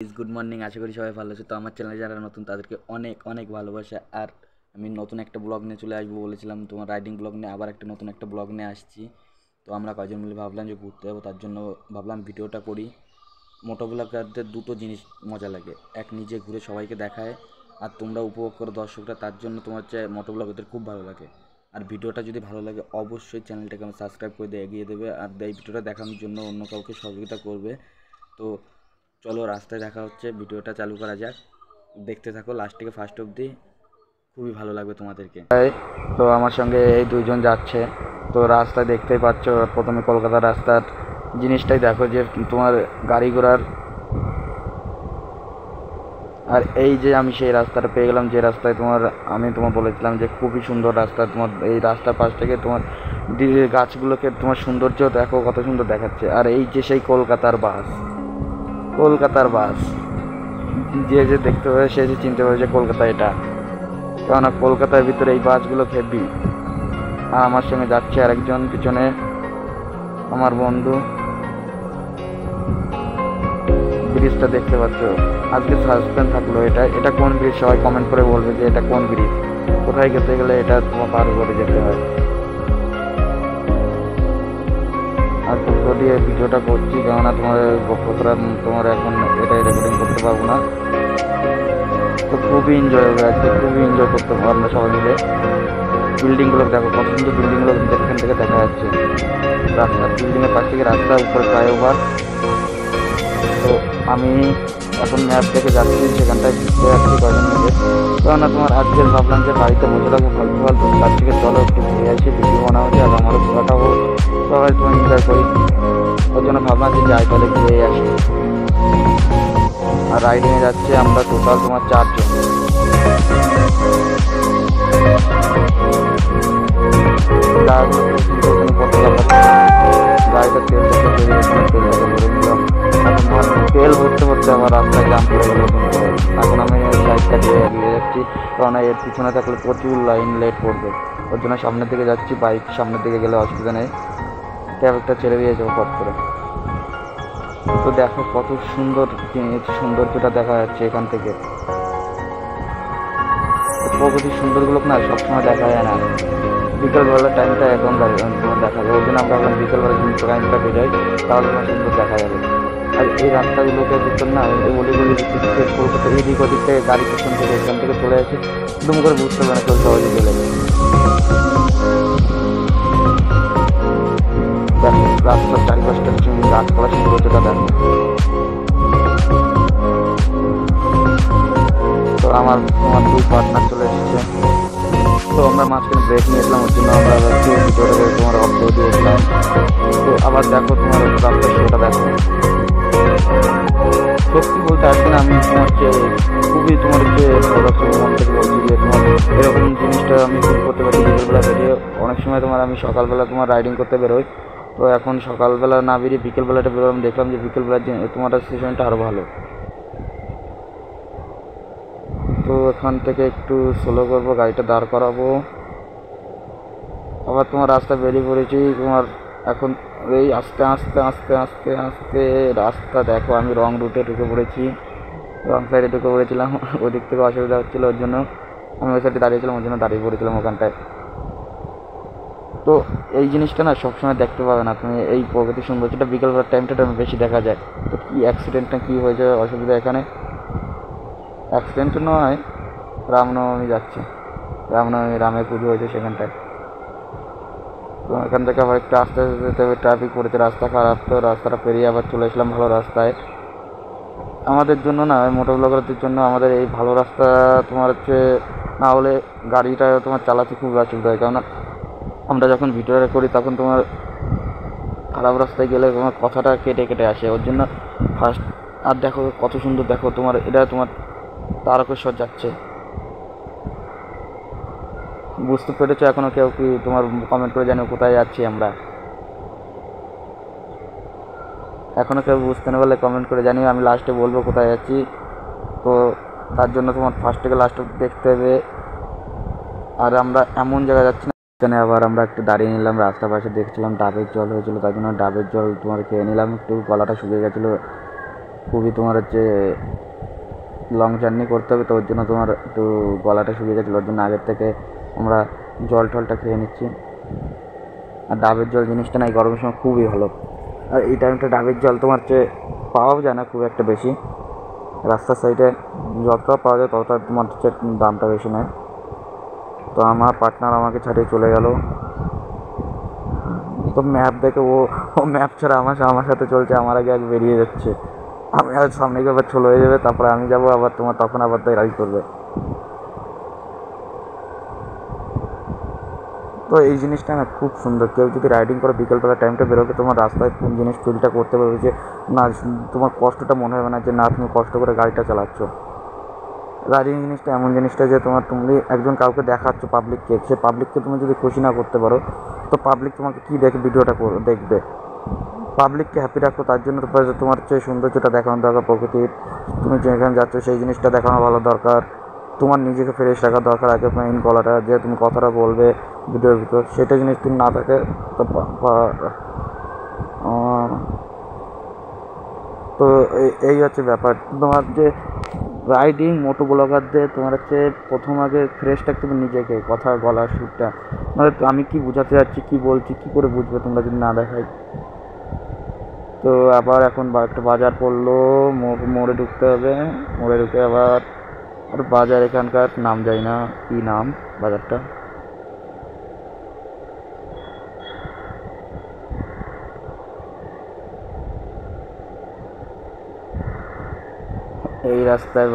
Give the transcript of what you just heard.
Good morning, আশা করি সবাই ভালো আছে। তো আমার চ্যানেলে যারা নতুন তাদেরকে অনেক অনেক ভালোবাসা। আর আমি নতুন একটা ব্লগ নিয়ে চলে আসবো বলেছিলাম, তোমার রাইডিং ব্লগ নিয়ে আবার একটা নতুন একটা ব্লগ নিয়ে আসছি। তো আমরা কয়েকজন মিলে ভাবলাম যে ঘুরতে যাবো, তার জন্য ভাবলাম ভিডিওটা করি। মোটো ব্লগারদের দুটো জিনিস মজা লাগে, এক নিজে ঘুরে সবাইকে দেখায়, আর তোমরা উপভোগ করো দর্শকরা, তার জন্য তোমার হচ্ছে মোটো ব্লগারদের খুব ভালো লাগে। আর ভিডিওটা যদি ভালো লাগে অবশ্যই চ্যানেলটাকে আমি সাবস্ক্রাইব করে দিয়ে এগিয়ে দেবে, আর এই ভিডিওটা দেখানোর জন্য অন্য কাউকে সহযোগিতা করবে। তো চলো রাস্তায় দেখা হচ্ছে, ভিডিওটা চালু করা যাক, দেখতে থাকো লাস্ট থেকে ফার্স্ট অবধি, খুবই ভালো লাগবে তোমাদেরকে। তো আমার সঙ্গে এই দুইজন যাচ্ছে। তো রাস্তায় দেখতেই পাচ্ছ, প্রথমে কলকাতার রাস্তার জিনিসটাই দেখো যে তোমার গাড়ি ঘোড়ার। আর এই যে আমি সেই রাস্তাটা পেয়ে গেলাম, যে রাস্তায় আমি তোমার বলেছিলাম যে খুবই সুন্দর রাস্তা। তোমার এই রাস্তার পাশ থেকে তোমার গাছগুলোকে তোমার সৌন্দর্য দেখো কত সুন্দর দেখাচ্ছে। আর এই যে সেই কলকাতার বাস যে যে দেখতে পাবে সে যে চিনতে পারবে যে কলকাতা এটা, কেননা কলকাতার ভিতরে এই বাসগুলো হেভি। আর আমার সঙ্গে যাচ্ছে আরেকজন পিছনে, আমার বন্ধু। ব্রিজটা দেখতে পাচ্ছ, আজকে সাসপেন্স থাকলো, এটা কোন ব্রিজ সবাই কমেন্ট করে বলবে যে এটা কোন ব্রিজ, কোথায় যেতে গেলে এটা তোমার পার করে যেতে হয়। আর দুটো দিয়ে ভিডিওটা করছি, কেননা তোমার এখন এটাই রেকর্ডিং করতে পারবো না। তো খুবই এনজয় হবে আজকে, খুবই এনজয় করতে পারবো আমরা সবাই মিলে। বিল্ডিংগুলো দেখো কত সুন্দর, বিল্ডিংগুলো এখান থেকে দেখা যাচ্ছে। বিল্ডিংয়ের পাশ থেকে রাস্তা, উপরে ফ্লাইওভার। তো আমি এখন ম্যাপ থেকে যাচ্ছি, সেখানটায় ঘুরতে যাচ্ছি কয়জন মিলে। কেননা তোমার আজকে ভাবলাম যে বাড়িতে বসে থাকবো ফালতু ফালতু, তার থেকে চলো একটু ঘুরে আসি, ভিডিও বানা হচ্ছে আর আমারও ঘোরাটাও সবাই তোমার এনজয় করি। ওই জন্য ভাবলাম যে যাই তাহলে ঘুরে আসি। আর রাইডিংয়ে যাচ্ছে আমরা টোটাল তোমার 4 জন। গাড়িটা তেল ভরতে ভরতে আমার রাস্তায় জাম করে গেল। এখন আমি সাইডটা দিয়ে এগিয়ে যাচ্ছি, কারণ এর পিছনে থাকলে প্রচুর লাইন লেট পড়বে। ওর জন্য সামনের দিকে যাচ্ছি, বাইক সামনের দিকে গেলে অসুবিধা নেই, ট্রাফিকটা ছেড়ে দিয়ে যাবো পথ করে। তো দেখো কত সুন্দর সৌন্দর্যটা দেখা যাচ্ছে এখান থেকে। প্রকৃতির সুন্দরগুলো না সবসময় দেখা যায় না, বিকেলবেলার টাইমটা এখন তোমার দেখা যায়। ওই জন্য আমরা এখন বিকেলবেলা টাইমটা বেরোই, তাহলে তোমার সুন্দর দেখা যাবে। আর এই রাস্তাগুলোকে ভিতর না, এই অলিগলি ভিতর থেকে কলকাতা এদিক ওদিক থেকে গাড়ি পেছন থেকে এখান থেকে চলে আসে, দুম করে বুঝতে পারে না কেউ সহজে গেলে। দেখো রাস্তার চারিপাশটা গাছপালা সৌন্দর্যটা দেখো। তো তোমার দুই পার্টনার চলে এসেছে। তো আমরা মাঝখানে ব্রেক নিয়েছিলাম, ওর জন্য আমরা একটু ভিতরে তোমার অফ করে দিয়েছিলাম। তো আবার দেখো তোমার রাস্তার শোটা দেখো। সত্যি বলতে আজকে আমি তোমার খুবই তোমার মন থেকে বলছি যে তোমার এরকম জিনিসটা আমি ফিল করতে পারি বিকেলবেলা বেরিয়ে। অনেক সময় আমি সকালবেলা তোমার রাইডিং করতে বেরোই, তো এখন সকালবেলা না বেরিয়ে বিকেলবেলাটা বেরোলাম, দেখলাম যে বিকেলবেলার তোমার সিচুয়েশনটা আরও ভালো। তো এখান থেকে একটু স্লো করবো, গাড়িটা দাঁড় করাবো। আবার তোমার রাস্তা বেরিয়ে পড়েছি তোমার এখন। এই আস্তে আস্তে আস্তে আস্তে আস্তে রাস্তা দেখো, আমি রং রুটে ঢুকে পড়েছি, রং সাইডে ঢুকে পড়েছিলাম। ওদিক থেকে অসুবিধা হচ্ছিলো, ওর জন্য আমি ওই সাইডে দাঁড়িয়েছিলাম, ওর জন্য দাঁড়িয়ে পড়েছিলাম ওখানটায়। তো এই জিনিসটা না সবসময় দেখতে পাবে না তুমি, এই প্রকৃতির সৌন্দর্যটা বিকেলবেলার টাইমটা বেশি দেখা যায়। তো কী অ্যাক্সিডেন্টটা কী হয়েছে অসুবিধা এখানে, অ্যাক্সিডেন্ট নয়, রামনবমী যাচ্ছে, রামের পুজো হয়েছে সেখানটায়। তো এখান থেকে আবার একটু আস্তে আস্তে যেতে হবে, ট্রাফিক পড়েছে, রাস্তা খারাপ। তো রাস্তাটা পেরিয়ে আবার চলে এসলাম ভালো রাস্তায়। আমাদের জন্য না, মোটর ব্লগারদের জন্য আমাদের এই ভালো রাস্তা তোমার না হলে গাড়িটা তোমার চালাতে খুব অসুবিধা হয়। কেননা আমরা যখন ভিডিও করি তখন তোমার খারাপ রাস্তায় গেলে তোমার কথাটা কেটে কেটে আসে, ওর জন্য ফার্স্ট। আর দেখো কত সুন্দর, দেখো তোমার এটা তোমার তারকেশ্বর যাচ্ছে। বুঝতে পেরেছো এখনও কেউ কি? তোমার কমেন্ট করে জানিও কোথায় যাচ্ছি আমরা। এখনও কেউ বুঝতে না পারলে কমেন্ট করে জানিও, আমি লাস্টে বলবো কোথায় যাচ্ছি। তো তার জন্য তোমার ফার্স্ট থেকে লাস্ট দেখতে হবে। আর আমরা এমন জায়গায় যাচ্ছি না, এখানে আবার আমরা একটু দাঁড়িয়ে নিলাম, রাস্তার পাশে দেখছিলাম ডাবের জল হয়েছিল, তার জন্য ডাবের জল তোমার খেয়ে নিলাম, একটু গলাটা শুকিয়ে গেছিলো। খুবই তোমার হচ্ছে লং জার্নি করতে হবে, তো ওর জন্য তোমার একটু গলাটা শুকিয়ে গেছিলো, ওর জন্য আগের থেকে আমরা জল টলটা খেয়ে নিচ্ছি। আর ডাবের জল জিনিসটা না এই গরমের সময় খুবই ভালো। আর এই টাইমটা ডাবের জল তোমার হচ্ছে পাওয়াও যায় না খুব একটা বেশি, রাস্তার সাইডে যতটা পাওয়া যায় ততটা তোমার হচ্ছে দামটা বেশি নেয়। তো আমার পার্টনার আমাকে ছাড়িয়ে চলে গেল, তো ম্যাপ দেখে ও ও ম্যাপ ছাড়া আমার সাথে চলছে, আমার আগে আগে বেরিয়ে যাচ্ছে। আমি আর সামনে গিয়ে আবার চলে হয়ে যাবে, তারপরে আমি যাবো আবার তোমার তখন আবার তাই রাইড করবে। তো এই জিনিসটা না খুব সুন্দর, কেউ যদি রাইডিং করে বিকেলবেলা টাইমটা বেরোবে তোমার রাস্তায় কোন জিনিস ফিলটা করতে পারবে যে না তোমার কষ্টটা মনে হবে না যে না তুমি কষ্ট করে গাড়িটা চালাচ্ছ। রাইডিং জিনিসটা এমন জিনিসটা যে তুমি একজন কাউকে দেখাচ্ছ পাবলিককে, সে পাবলিককে তুমি যদি খুশি না করতে পারো তো পাবলিক তোমাকে কী দেখে ভিডিওটা দেখবে। পাবলিককে হ্যাপি রাখো, তার জন্য তোমার হচ্ছে সৌন্দর্যটা দেখানো দরকার, প্রকৃতির তুমি যেখানে যাচ্ছ সেই জিনিসটা দেখানো ভালো দরকার। তোমার নিজেকে ফ্রেশ রাখা দরকার, আগে মেইন গলাটা যে তুমি কথাটা বলবে ভিডিওর ভিতর সেটা জিনিস তুমি না থাকে তো তো এই হচ্ছে ব্যাপার তোমার যে রাইডিং মোটো ব্লগারদের তোমার হচ্ছে প্রথম আগে ফ্রেশ রাখতে হবে নিজেকে, কথা গলার সুরটা, মানে আমি কি বোঝাতে যাচ্ছি কি বলছি কি করে বুঝবে তোমরা যদি না দেখাই। তো আবার এখন একটা বাজার পড়লো, মোড়ে ঢুকতে হবে, মোড়ে ঢুকে আবার আর বাজার এখানকার নাম যাই না কি নাম বাজারটা, এই রাস্তায়